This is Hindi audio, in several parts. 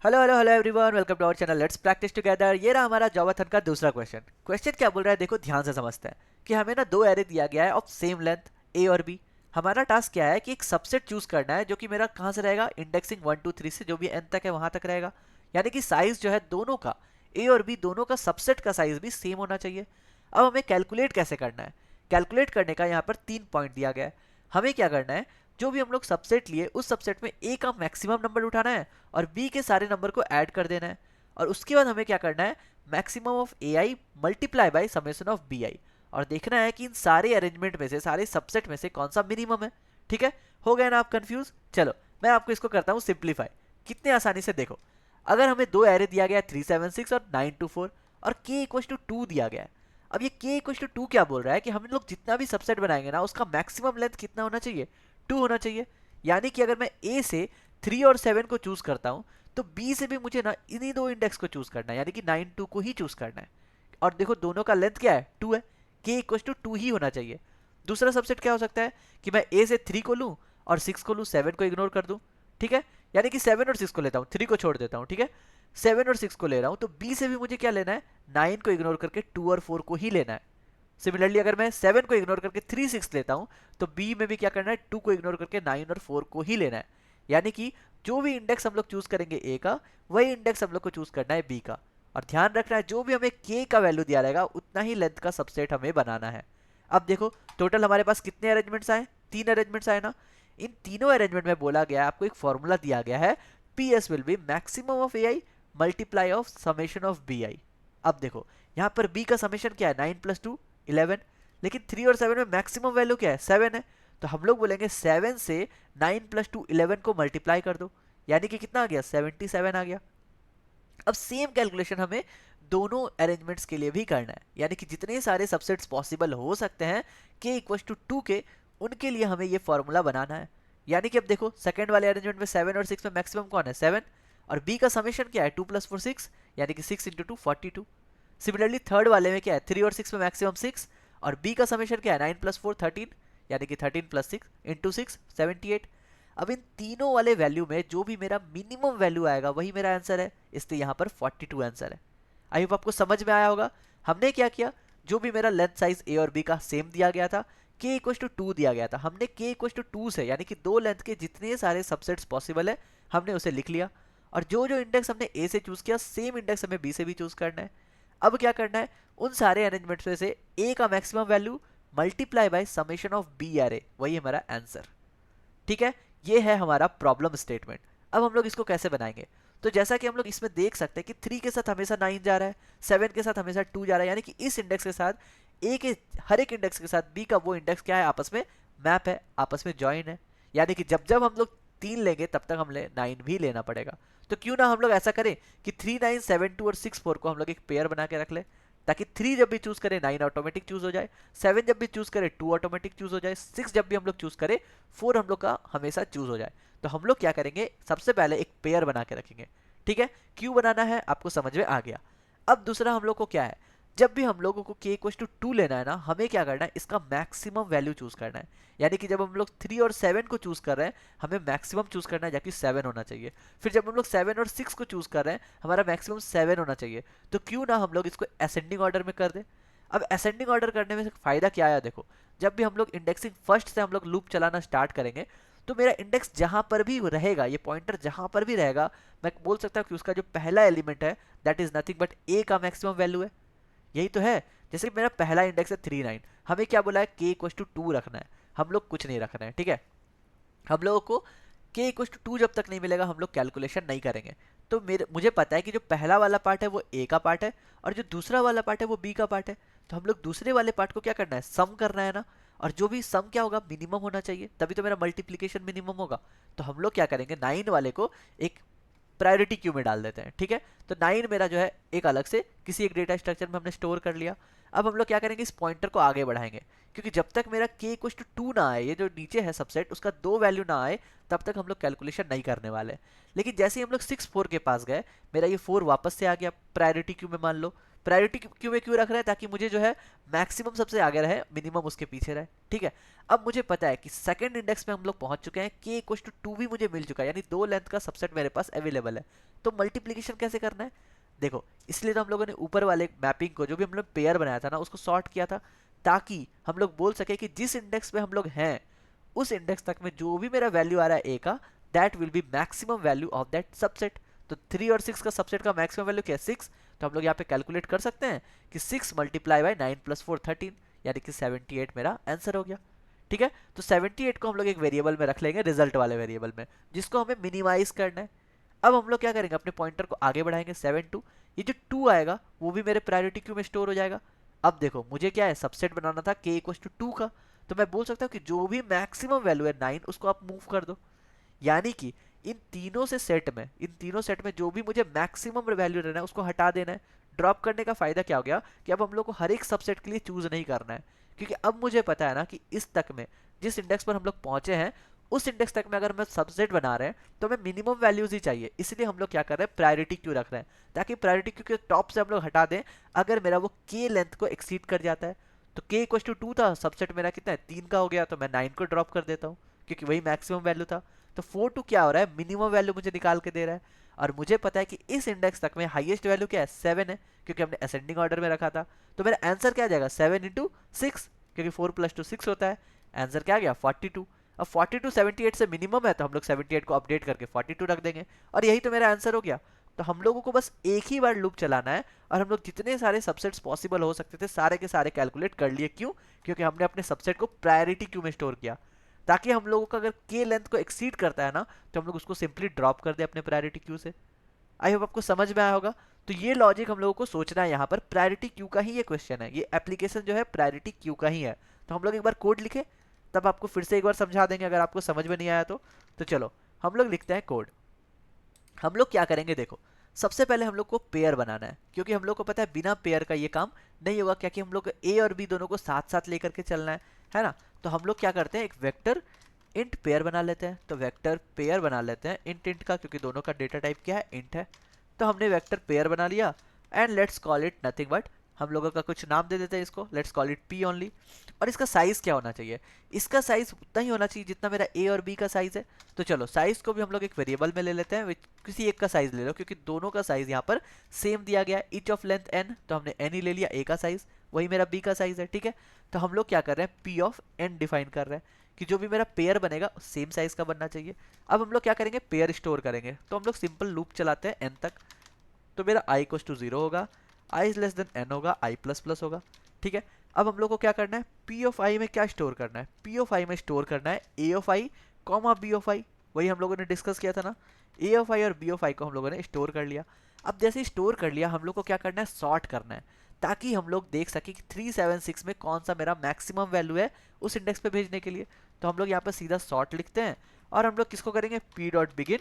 Hello hello hello everyone, welcome to our channel let's practise together. ये रहा हमारा जॉवाथन का दूसरा क्वेश्चन। क्वेश्चन क्या बोल रहा है, देखो ध्यान से समझते हैं कि हमें ना दो एरे दिया गया है ऑफ सेम लेंथ ए और बी। हमारा टास्क क्या है कि एक सबसेट चूज करना है जो कि मेरा कहाँ से रहेगा, इंडेक्सिंग 1 2 3 से जो भी एन तक है वहां तक रहेगा। यानी कि साइज जो है दोनों का, ए और बी दोनों का सबसेट का साइज भी सेम होना चाहिए। अब हमें कैलकुलेट कैसे करना है, कैलकुलेट करने का यहाँ पर 3 पॉइंट दिया गया है। हमें क्या करना है, जो भी हम लोग सबसेट लिए उस सबसेट में ए का मैक्सिमम नंबर उठाना है और बी के सारे नंबर को ऐड कर देना है। और उसके बाद हमें क्या करना है, maximum of A I multiply by summation of B I, और देखना है कि इन सारे अरेंजमेंट में से, सारे सबसेट में से कौन सा मिनिमम है। ठीक है, हो गया ना आप कंफ्यूज? चलो मैं आपको इसको करता हूँ सिंप्लीफाई। कितने आसानी से देखो, अगर हमें दो एरे दिया गया है 3 7 6 और 9 2 4 और k इक्वल टू 2 दिया गया है। अब ये k इक्वल टू 2 क्या बोल रहा है कि हम लोग जितना भी सबसेट बनाएंगे ना उसका मैक्सिमम लेंथ कितना होना चाहिए, 2 होना चाहिए। यानी कि अगर मैं a से 3 और 7 को चूज करता हूं तो b से भी मुझे ना इन्हीं दो इंडेक्स को चूज करना है, यानी कि 9 2 को ही चूज करना है। और देखो दोनों का लेंथ क्या है, 2 है, k इक्वल टू 2 ही होना चाहिए। दूसरा सबसेट क्या हो सकता है कि मैं a से 3 को लूं और 6 को लूं, 7 को इग्नोर कर दूं। ठीक है, यानी कि 7 और 6 को लेता हूं, 3 को छोड़ देता हूं। ठीक है, 7 और 6 को ले रहा हूं तो b से भी मुझे क्या लेना है, 9 को इग्नोर करके 2 और 4 को ही लेना है। सिमिलरली अगर मैं 7 को इग्नोर करके 3 6 लेता हूं तो बी में भी क्या करना है, 2 को इग्नोर करके 9 और 4 को ही लेना है। यानी कि जो भी इंडेक्स हम लोग चूज करेंगे ए का, वही इंडेक्स हम लोग को चूज करना है बी का। और ध्यान रखना है जो भी हमें के का वैल्यू दिया रहेगा उतना ही लेंथ का सबसेट हमें बनाना है। अब देखो टोटल हमारे पास कितने अरेंजमेंट्स आए, 3 अरेंजमेंट्स आए ना। इन तीनों अरेंजमेंट में बोला गया है, आपको एक फॉर्मूला दिया गया है, P S will be maximum of A I multiply of summation of B I. अब देखो यहाँ पर बी का समेशन क्या है, 9 + 2 11, लेकिन 3 और 7 में मैक्सिमम वैल्यू क्या है, 7 है। तो हम लोग बोलेंगे 7 से 9 + 2 11 को मल्टीप्लाई कर दो, यानी कि कितना आ गया, 77 आ गया। अब सेम कैलकुलेशन हमें दोनों अरेंजमेंट्स के लिए भी करना है, यानी कि जितने सारे सबसेट्स पॉसिबल हो सकते हैं k इक्वल टू 2 के, उनके लिए हमें ये फॉर्मूला बनाना है। यानी कि अब देखो सेकंड वाले अरेंजमेंट में 7 और 6 में मैक्सिमम कौन है, 7, और b का समेशन क्या है, 2 + 4 6, यानी कि 6 × 2 42। सिमिलरली थर्ड वाले में क्या है, 3 और 6 में मैक्सिमम 6, और b का समेशन क्या है, 9 + 4 13, यानी कि 13 + 6 × 6 78। अब इन तीनों वाले वैल्यू में जो भी मेरा मिनिमम वैल्यू आएगा वही मेरा आंसर है, इसलिए यहाँ पर 42 आंसर है। आई होप आपको समझ में आया होगा। हमने क्या किया, जो भी मेरा लेंथ साइज ए और बी का सेम दिया गया था, k इक्वल टू 2 दिया गया था, हमने k इक्वल टू 2 से, यानी कि दो लेंथ के जितने सारे सबसेट्स पॉसिबल है हमने उसे लिख लिया। और जो जो इंडेक्स हमने a से चूज किया सेम इंडेक्स हमें b से भी चूज करना है। अब क्या करना है, उन सारे अरेंजमेंट्स में से a का maximum value multiply by summation of b array, वही हमारा आंसर। ठीक है, ये है हमारा प्रॉब्लम स्टेटमेंट। अब हम लोग इसको कैसे बनाएंगे, तो जैसा कि हम लोग इसमें देख सकते हैं कि 3 के साथ हमेशा 9 जा रहा है, 7 के साथ हमेशा 2 जा रहा है, यानी कि इस इंडेक्स के साथ ए के, हर एक इंडेक्स के साथ बी का वो इंडेक्स क्या है, आपस में मैप है, आपस में ज्वाइन है। यानी कि जब जब हम लोग 3 लेंगे तब तक हमें 9 भी लेना पड़ेगा। तो क्यों ना हम लोग ऐसा करें कि 3 9 7 2 और 6 4 को हम लोग एक पेयर बना के रख ले, ताकि 3 जब भी चूज करें 9 ऑटोमेटिक चूज हो जाए, 7 जब भी चूज करें 2 ऑटोमेटिक चूज हो जाए, 6 जब भी हम लोग चूज करें 4 हम लोग का हमेशा चूज हो जाए। तो हम लोग क्या करेंगे, सबसे पहले एक पेयर बना के रखेंगे। ठीक है, क्यों बनाना है आपको समझ में आ गया। अब दूसरा हम लोग को क्या है, जब भी हम लोगों को k इक्वल टू 2 लेना है ना, हमें क्या करना है, इसका मैक्सिमम वैल्यू चूज करना है। यानी कि जब हम लोग 3 और 7 को चूज कर रहे हैं हमें मैक्सिमम चूज करना है, जबकि 7 होना चाहिए। फिर जब हम लोग 7 और 6 को चूज कर रहे हैं हमारा मैक्सिमम 7 होना चाहिए। तो क्यों ना हम लोग इसको असेंडिंग ऑर्डर में कर दें। अब असेंडिंग ऑर्डर करने में फायदा क्या है, देखो जब भी हम लोग इंडेक्सिंग फर्स्ट से हम लोग लूप चलाना स्टार्ट करेंगे तो मेरा इंडेक्स जहां पर भी रहेगा, ये पॉइंटर जहां पर भी रहेगा, मैं बोल सकता हूँ कि उसका जो पहला एलिमेंट है दैट इज नथिंग बट ए का मैक्सिमम वैल्यू है। यही तो है। जैसे मेरा पहला इंडेक्स है 3 9, हमें क्या बोला है, k इक्वल टू 2 रखना है, हम लोग कुछ नहीं रखना है। ठीक है, हम लोगों को k इक्वल टू 2 जब तक नहीं मिलेगा हम लोग कैलकुलेशन नहीं करेंगे। तो मुझे पता है कि जो पहला वाला पार्ट है वो a का पार्ट है और जो दूसरा वाला पार्ट है वो b का पार्ट है। तो हम लोग दूसरे वाले पार्ट को क्या करना है, सम करना है ना। और जो भी सम क्या होगा, मिनिमम होना चाहिए, तभी तो मेरा मल्टीप्लीकेशन मिनिमम होगा। तो हम लोग क्या करेंगे, 9 वाले को एक प्रायोरिटी क्यू में डाल देते हैं। ठीक है, तो 9 मेरा जो है एक अलग से किसी एक डेटा स्ट्रक्चर में हमने स्टोर कर लिया। अब हम लोग क्या करेंगे, इस पॉइंटर को आगे बढ़ाएंगे, क्योंकि जब तक मेरा k इक्वल टू 2 ना आए, ये जो नीचे है सबसेट उसका 2 वैल्यू ना आए, तब तक हम लोग कैलकुलेशन नहीं करने वाले। लेकिन जैसे ही हम लोग 6 4 के पास गए, मेरा ये 4 वापस से आ गया प्रायोरिटी क्यू में। मान लो प्रायोरिटी क्यू में क्यों रख रहे हैं, ताकि मुझे जो है मैक्सिमम सबसे आगे रहे, मिनिमम उसके पीछे रहे। ठीक है, अब मुझे पता है कि सेकंड इंडेक्स में हम लोग पहुंच चुके हैं, k इक्वल टू 2 भी मुझे मिल चुका है, यानी दो लेंथ का सबसेट मेरे पास अवेलेबल है। तो मल्टीप्लीकेशन कैसे करना है, देखो इसलिए तो हम लोगों ने ऊपर वाले मैपिंग को जो भी हम लोग पेयर बनाया था ना उसको सॉर्ट किया था, ताकि हम लोग बोल सके कि जिस इंडेक्स पे हम लोग हैं उस इंडेक्स तक में जो भी मेरा वैल्यू आ रहा है ए का, that will be maximum value of that subset. तो 3 और 6 का सबसेट का मैक्सिमम वैल्यू क्या है, 6। तो हम लोग यहाँ पे कैलकुलेट कर सकते हैं कि 6 मल्टीप्लाई बाई 9 प्लस 4 13, यानी कि 78 मेरा आंसर हो गया। ठीक है, तो 78 को हम लोग एक वेरिएबल में रख लेंगे, रिजल्ट वाले वेरिएबल में, जिसको हमें मिनिमाइज करना है। अब हम लोग क्या करेंगे, अपने पॉइंटर को आगे बढ़ाएंगे 7 2, ये जो 2 आएगा वो भी मेरे प्रायोरिटी क्यू में स्टोर हो जाएगा। अब देखो मुझे क्या है, सबसेट बनाना था k इक्वल टू 2 का, तो मैं बोल सकता हूँ कि जो भी मैक्सिमम वैल्यू है 9 उसको आप मूव कर दो, यानी कि इन तीनों सेट में जो भी मुझे मैक्सिमम वैल्यू रहना है उसको हटा देना है। ड्रॉप करने का फायदा क्या हो गया कि अब हम लोग को हर एक सबसेट के लिए चूज नहीं करना है, क्योंकि अब मुझे पता है ना कि इस तक में जिस इंडेक्स पर हम लोग पहुंचे हैं उस इंडेक्स तक में अगर मैं सबसेट बना रहे हैं तो हमें मिनिमम वैल्यूज ही चाहिए। इसलिए हम लोग क्या कर रहे हैं, प्रायोरिटी क्यू रख रहे हैं, ताकि प्रायोरिटी क्यू के टॉप से हम लोग हटा दें अगर मेरा वो के लेंथ को एक्सीड कर जाता है। तो के इक्वल टू 2 था, सबसेट मेरा कितना है 3 का हो गया, तो मैं 9 को ड्रॉप कर देता हूँ क्योंकि वही मैक्सिमम वैल्यू था। तो 4 2 क्या हो रहा है, मिनिमम वैल्यू मुझे निकाल के दे रहा है, और मुझे पता है कि इस इंडेक्स तक में हाईएस्ट वैल्यू क्या है 7 है, क्योंकि हमने असेंडिंग ऑर्डर में रखा था। तो मेरा आंसर क्या आ जाएगा 7 इंटू 6, क्योंकि 4 प्लस 2 6 होता है। आंसर क्या आ गया 42। अब 42 78 से मिनिमम है, तो हम लोग 78 को अपडेट करके 42 रख देंगे, और यही तो मेरा आंसर हो गया। तो हम लोगों को बस एक ही बार लूप चलाना है, और हम लोग जितने सारे सबसेट्स पॉसिबल हो सकते थे सारे के सारे कैलकुलेट कर लिए। क्यों, क्योंकि हमने अपने सबसेट को प्रायोरिटी क्यू में स्टोर किया, ताकि हम लोगों का अगर के लेंथ को एक्सीड करता है ना तो हम लोग उसको सिंपली ड्रॉप कर दे अपने प्रायोरिटी क्यू से। आई होप आपको समझ में आया होगा। तो ये लॉजिक हम लोगों को सोचना है यहाँ पर, प्रायोरिटी क्यू का ही ये क्वेश्चन है, ये एप्लीकेशन जो है प्रायोरिटी क्यू का ही है। तो हम लोग एक बार कोड लिखे, तब आपको फिर से एक बार समझा देंगे अगर आपको समझ में नहीं आया तो चलो हम लोग लिखते हैं कोड। हम लोग क्या करेंगे, देखो सबसे पहले हम लोग को पेयर बनाना है, क्योंकि हम लोग को पता है बिना पेयर का ये काम नहीं होगा, क्योंकि हम लोग ए और बी दोनों को साथ साथ लेकर के चलना है ना। तो हम लोग क्या करते हैं, एक वेक्टर इंट पेयर बना लेते हैं। तो वेक्टर पेयर बना लेते हैं इंट इंट का, क्योंकि दोनों का डेटा टाइप क्या है, इंट है। तो हमने वेक्टर पेयर बना लिया, and let's call it nothing but, हम लोगों का कुछ नाम दे देते हैं इसको, let's call it P only. और इसका साइज क्या होना चाहिए, इसका साइज उतना ही होना चाहिए जितना मेरा ए और बी का साइज है। तो चलो साइज को भी हम लोग एक वेरिएबल में ले लेते हैं, किसी एक का साइज ले लो, क्योंकि दोनों का साइज यहाँ पर सेम दिया गया है, ईच ऑफ लेंथ एन, तो हमने एन ही ले लिया, ए का साइज वही मेरा बी का साइज है। ठीक है, तो हम लोग क्या कर रहे हैं, पी ऑफ एन डिफाइन कर रहे हैं कि जो भी मेरा पेयर बनेगा सेम साइज का बनना चाहिए। अब हम लोग क्या करेंगे, पेयर स्टोर करेंगे, तो हम लोग सिंपल लूप चलाते हैं एन तक। तो मेरा आई इक्वल्स टू 0 होगा, आई इज लेस देन एन होगा, आई प्लस प्लस होगा। ठीक है, अब हम लोग को क्या करना है, पी ऑफ आई में क्या स्टोर करना है, पी ऑफ आई में स्टोर करना है A of I comma B of I, वही हम लोगों ने डिस्कस किया था ना। ए ऑफ आई और बी ऑफ आई को हम लोगों ने स्टोर कर लिया। अब जैसे स्टोर कर लिया, हम लोग को क्या करना है, सॉर्ट करना है, ताकि हम लोग देख सके कि 376 में कौन सा मेरा मैक्सिमम वैल्यू है उस इंडेक्स पे भेजने के लिए। तो हम लोग यहाँ पर सीधा सॉर्ट लिखते हैं, और हम लोग किसको करेंगे, पी डॉट बिगिन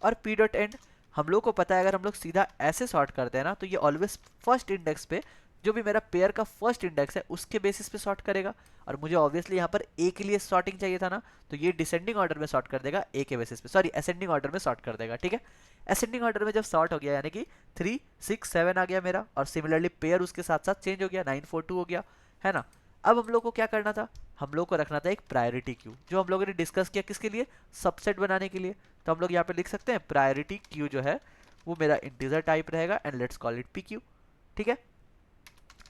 और पी डॉट एंड। हम लोग को पता है अगर हम लोग सीधा ऐसे सॉर्ट करते हैं ना, तो ये ऑलवेज फर्स्ट इंडेक्स पे, जो भी मेरा पेयर का फर्स्ट इंडेक्स है उसके बेसिस पे सॉर्ट करेगा। और मुझे ऑब्वियसली यहाँ पर ए के लिए सॉर्टिंग चाहिए था ना, तो ये डिसेंडिंग ऑर्डर में सॉर्ट कर देगा ए के बेसिस पे, सॉरी असेंडिंग ऑर्डर में सॉर्ट कर देगा। ठीक है, असेंडिंग ऑर्डर में जब सॉर्ट हो गया, यानी कि 3 6 7 आ गया मेरा, और सिमिलरली पेयर उसके साथ साथ चेंज हो गया, 9 4 2 हो गया, है ना। अब हम लोग को क्या करना था, हम लोग को रखना था एक प्रायोरिटी क्यू, जो हम लोगों ने डिस्कस किया किसके लिए, सबसेट बनाने के लिए। तो हम लोग यहाँ पे लिख सकते हैं प्रायोरिटी क्यू जो है वो मेरा इंटीजर टाइप रहेगा, and let's call it P Q. ठीक है,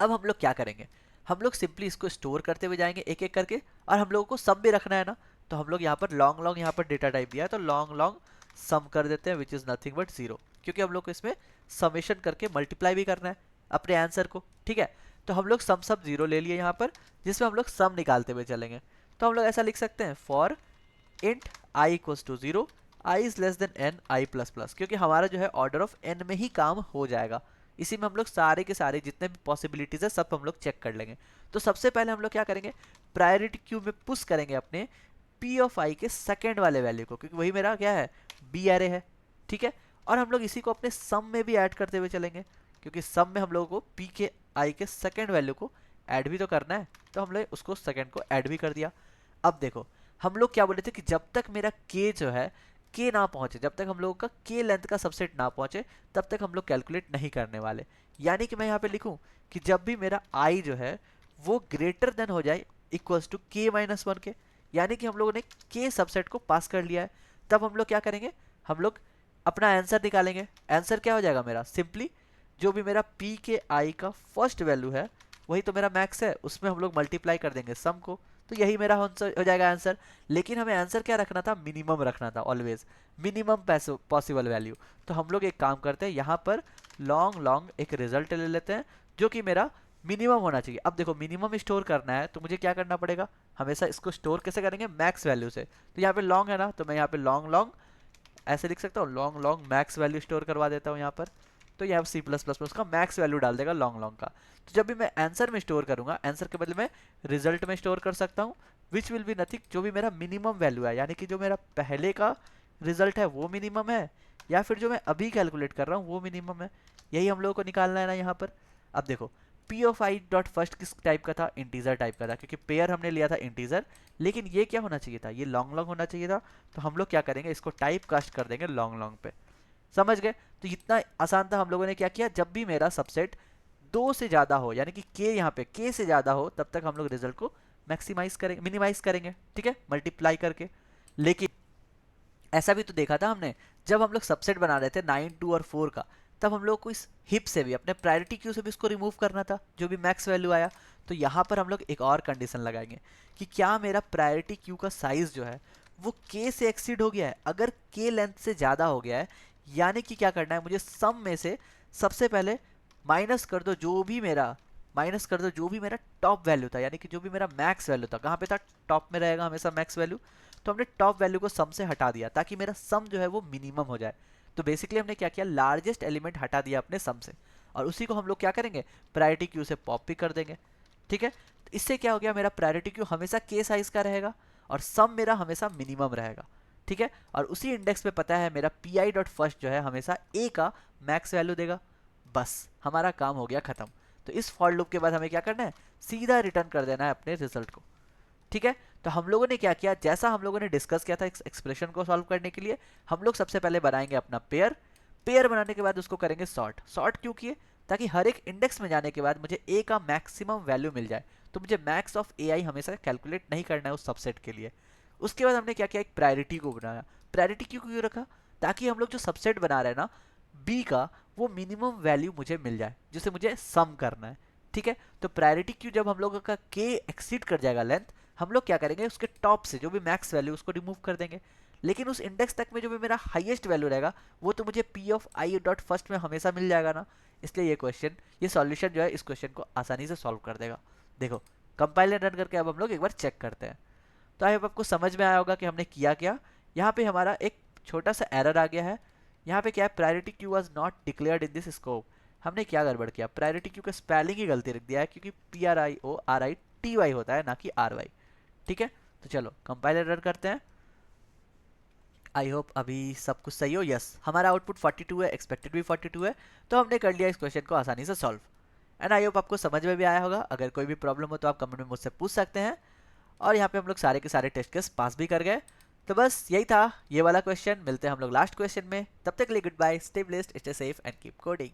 अब हम लोग क्या करेंगे, हम लोग सिंपली इसको स्टोर करते हुए जाएंगे एक एक करके, और हम लोगों को सम भी रखना है ना। तो हम लोग यहाँ पर लॉन्ग लॉन्ग यहाँ पर डेटा टाइप दिया है, तो लॉन्ग लॉन्ग सम कर देते हैं, विच इज नथिंग बट 0, क्योंकि हम लोग को इसमें समेशन करके मल्टीप्लाई भी करना है अपने आंसर को। ठीक है, तो हम लोग सम सब 0 ले लिए यहाँ पर, जिसमें हम लोग सम निकालते हुए चलेंगे। तो हम लोग ऐसा लिख सकते हैं, for int I equals to 0, I is less than N I plus plus, क्योंकि हमारा जो है ऑर्डर ऑफ एन में ही काम हो जाएगा। इसी में हम लोग सारे के सारे जितने भी पॉसिबिलिटीज है सब हम लोग चेक कर लेंगे। तो सबसे पहले हम लोग क्या करेंगे, प्रायोरिटी क्यू में पुश करेंगे अपने पी ऑफ आई के सेकेंड वाले वैल्यू को, क्योंकि वही मेरा क्या है, बी एरे है। ठीक है, और हम लोग इसी को अपने सम में भी ऐड करते हुए चलेंगे, क्योंकि सम में हम लोगों को पी के आई के सेकेंड वैल्यू को ऐड भी तो करना है, तो हम लोग उसको सेकेंड को ऐड भी कर दिया। अब देखो हम लोग क्या बोले थे कि जब तक मेरा के जो है के ना पहुंचे, जब तक हम लोगों का के लेंथ का सबसेट ना पहुंचे, तब तक हम लोग कैलकुलेट नहीं करने वाले। यानी कि मैं यहाँ पे लिखूं कि जब भी मेरा आई जो है वो ग्रेटर देन हो जाए इक्वल्स टू के माइनस 1 के, यानी कि हम लोगों ने के सबसेट को पास कर लिया है, तब हम लोग क्या करेंगे, हम लोग अपना आंसर निकालेंगे। आंसर क्या हो जाएगा मेरा, सिंपली जो भी मेरा पी के आई का फर्स्ट वैल्यू है वही तो मेरा मैक्स है, उसमें हम लोग मल्टीप्लाई कर देंगे सम को, तो यही मेरा हो जाएगा आंसर। लेकिन हमें आंसर क्या रखना था, मिनिमम रखना था ऑलवेज, मिनिमम पॉसिबल वैल्यू। तो हम लोग एक काम करते हैं, यहाँ पर लॉन्ग लॉन्ग एक रिजल्ट ले लेते हैं जो कि मेरा मिनिमम होना चाहिए। अब देखो मिनिमम स्टोर करना है तो मुझे क्या करना पड़ेगा, हमेशा इसको स्टोर कैसे करेंगे, मैक्स वैल्यू से। तो यहाँ पे लॉन्ग है ना, तो मैं यहाँ पे लॉन्ग लॉन्ग ऐसे लिख सकता हूँ, long long max value store करवा देता हूँ यहाँ पर। तो यहाँ सी प्लस प्लस में उसका मैक्स वैल्यू डाल देगा लॉन्ग लॉन्ग का। तो जब भी मैं आंसर में स्टोर करूंगा, आंसर के बदले में रिजल्ट में स्टोर कर सकता हूँ, विच विल बी नथिंग, जो भी मेरा मिनिमम वैल्यू है, यानी कि जो मेरा पहले का रिजल्ट है वो मिनिमम है, या फिर जो मैं अभी कैलकुलेट कर रहा हूँ वो मिनिमम है। यही हम लोगों को निकालना है ना यहाँ पर। अब देखो P of I dot first किस टाइप का था, इंटीजर टाइप का था, क्योंकि पेयर हमने लिया था इंटीजर, लेकिन ये क्या होना चाहिए था, ये लॉन्ग लॉन्ग होना चाहिए था। तो हम लोग क्या करेंगे, इसको टाइप कास्ट कर देंगे लॉन्ग लॉन्ग पे। समझ गए, तो इतना आसान था। हम लोगों ने क्या किया, जब भी मेरा सबसेट 2 से ज़्यादा हो, यानी कि के यहाँ पे के से ज़्यादा हो, तब तक हम लोग रिजल्ट को मैक्सिमाइज करेंगे, मिनिमाइज करेंगे, ठीक है, मल्टीप्लाई करके। लेकिन ऐसा भी तो देखा था हमने, जब हम लोग सबसेट बना रहे थे 9, 2 और 4 का, तब हम लोग को इस हिप से भी, अपने प्रायोरिटी क्यू से भी इसको रिमूव करना था, जो भी मैक्स वैल्यू आया। तो यहाँ पर हम लोग एक और कंडीशन लगाएंगे कि क्या मेरा प्रायोरिटी क्यू का साइज जो है वो के से एक्सीड हो गया है। अगर के लेंथ से ज़्यादा हो गया है, यानी कि क्या करना है, मुझे सम में से सबसे पहले माइनस कर दो जो भी मेरा, माइनस कर दो जो भी मेरा टॉप वैल्यू था, यानी कि जो भी मेरा मैक्स वैल्यू था, कहाँ पे था, टॉप में रहेगा हमेशा मैक्स वैल्यू। तो हमने टॉप वैल्यू को सम से हटा दिया ताकि मेरा सम जो है वो मिनिमम हो जाए। तो बेसिकली हमने क्या किया, लार्जेस्ट एलिमेंट हटा दिया अपने सम से, और उसी को हम लोग क्या करेंगे, प्रायोरिटी क्यू से पॉप भी कर देंगे, ठीक है। तो इससे क्या हो गया, मेरा प्रायोरिटी क्यू हमेशा के साइज का रहेगा और सम मेरा हमेशा मिनिमम रहेगा, ठीक है। और उसी इंडेक्स पे पता है मेरा पी आई डॉट फर्स्ट जो है हमेशा ए का मैक्स वैल्यू देगा। बस हमारा काम हो गया खत्म। तो इस फॉर लूप के बाद हमें क्या करना है, सीधा रिटर्न कर देना है अपने रिजल्ट को, ठीक है। तो हम लोगों ने क्या किया, जैसा हम लोगों ने डिस्कस किया था एक्सप्रेशन को सॉल्व करने के लिए, हम लोग सबसे पहले बनाएंगे अपना पेयर, पेयर बनाने के बाद उसको करेंगे सॉर्ट। सॉर्ट क्यों किए, ताकि हर एक इंडेक्स में जाने के बाद मुझे ए का मैक्सिमम वैल्यू मिल जाए, तो मुझे मैक्स ऑफ ए आई हमेशा कैलकुलेट नहीं करना है उस सबसेट के लिए। उसके बाद हमने क्या किया, एक प्रायोरिटी को बनाया। प्रायोरिटी क्यों रखा, ताकि हम लोग जो सबसेट बना रहे हैं ना बी का, वो मिनिमम वैल्यू मुझे मिल जाए जिसे मुझे सम करना है, ठीक है। तो प्रायोरिटी क्यू जब हम लोगों का के एक्सीड कर जाएगा लेंथ, हम लोग क्या करेंगे, उसके टॉप से जो भी मैक्स वैल्यू उसको रिमूव कर देंगे। लेकिन उस इंडेक्स तक में जो भी मेरा हाईएस्ट वैल्यू रहेगा वो तो मुझे P of I dot first में हमेशा मिल जाएगा ना। इसलिए ये क्वेश्चन, ये सॉल्यूशन जो है इस क्वेश्चन को आसानी से सॉल्व कर देगा। देखो कंपाइल रन करके अब हम लोग एक बार चेक करते हैं। तो आई होप आपको समझ में आया होगा कि हमने किया क्या। यहाँ पे हमारा एक छोटा सा एरर आ गया है। यहाँ पे क्या है, priority queue was not declared in this scope. हमने क्या गड़बड़ किया, प्रायोरिटी क्यू का स्पेलिंग ही गलती रख दिया है, क्योंकि P R I O R I T Y होता है, ना कि आर वाई, ठीक है। तो चलो कंपाइलर रन करते हैं। आई होप अभी सब कुछ सही हो। यस, हमारा आउटपुट 42 है, एक्सपेक्टेड भी 42 है। तो हमने कर लिया इस क्वेश्चन को आसानी से सॉल्व। एंड आई होप आपको समझ में भी आया होगा। अगर कोई भी प्रॉब्लम हो तो आप कमेंट में मुझसे पूछ सकते हैं। और यहाँ पे हम लोग सारे के सारे टेस्ट केस पास भी कर गए। तो बस यही था ये वाला क्वेश्चन। मिलते हैं हम लोग लास्ट क्वेश्चन में, तब तक के लिए goodbye, stay blessed, stay safe and keep coding.